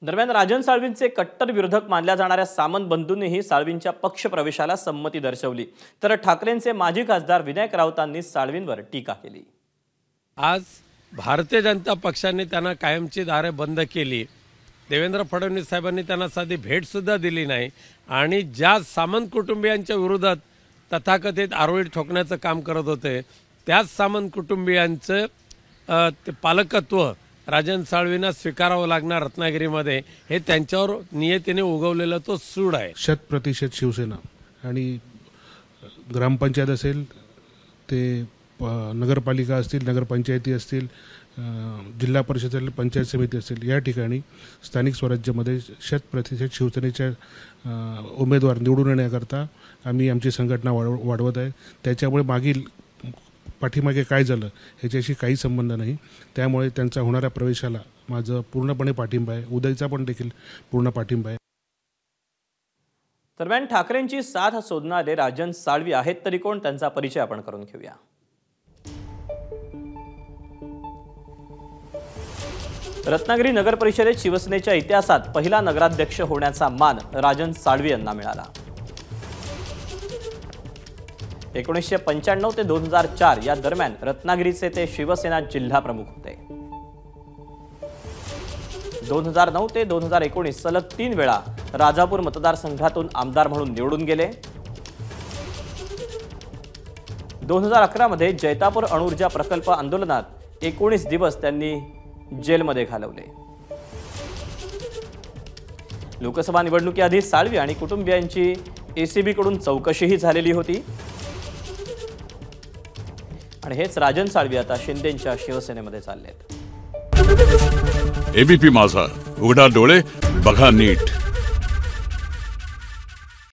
दरम्यान राजन साळवींचे कट्टर विरोधक मानल्या जाणाऱ्या सामंत बंधूंनीही साळवींच्या पक्ष प्रवेशाला संमती दर्शवली, तर ठाकरेंचे माजी खासदार विनायक राऊतांनी साळवींवर टीका केली। आज भारतीय जनता पक्षाने त्यांना कायमची दारे बंद केली। देवेंद्र फडणवीस साहेबांनी त्यांना साधी भेट सुद्धा दिली नाही आणि ज्या सामंत कुटुंबियांच्या विरोधात तथाकथित आरोळी ठोकण्याचं काम करत होते त्याच सामंत कुटुंबियांचं ते पालकत्व राजन साळवींना स्वीकारावं लागणार रत्नागिरीमध्ये, हे त्यांच्यावर नियतीने उगवलेला तो सूड आहे। 100% शिवसेना आणि ग्रामपंचायत असेल ते नगरपालिका असतील, नगरपंचायती असतील, जिल्हा परिषद असेल, पंचायत समिती असेल, या ठिकाणी स्थानिक स्वराज्यामध्ये 100% शिवसेनेच्या उमेदवार निवडून येण्याकरता आम्ही आमची संघटना वाढवत आहे। त्याच्यामुळे पाठीमागे काय झालं ह्याच्याशी काही संबंध नाही। त्यामुळे त्यांचा होणाऱ्या प्रवेशाला माझं पूर्णपणे पाठिंबा आहे, उदयचा पण देखील पूर्ण पाठिंबा आहे। दरम्यान ठाकरेंची साथ शोधणारे राजन साळवी आहेत तरी कोण, त्यांचा परिचय आपण करून घेऊया। रत्नागिरी नगर परिषदेत शिवसेनेच्या इतिहासात पहिला नगराध्यक्ष होण्याचा मान राजन साळवी यांना मिळाला। 1995 ते 2004 या दरम्यान रत्नागिरीचे ते शिवसेना जिल्हा प्रमुख होते। 2009 ते 2019 सलग 3 वेळा राजापूर मतदारसंघातून आमदार म्हणून निवडून गेले। 2011 मध्ये जैतापूर अणुऊर्जा प्रकल्प आंदोलनात 19 दिवस त्यांनी जेलमध्ये घालवले। लोकसभा निवडणुकीआधी साळवी आणि कुटुंबियांची एसीबी कडून चौकशीही झालेली होती आणि हेच राजन साळवी आता शिंदेंच्या शिवसेनेमध्ये चाललेत। एबीपी माझा, उघडा डोळे बघा नीट।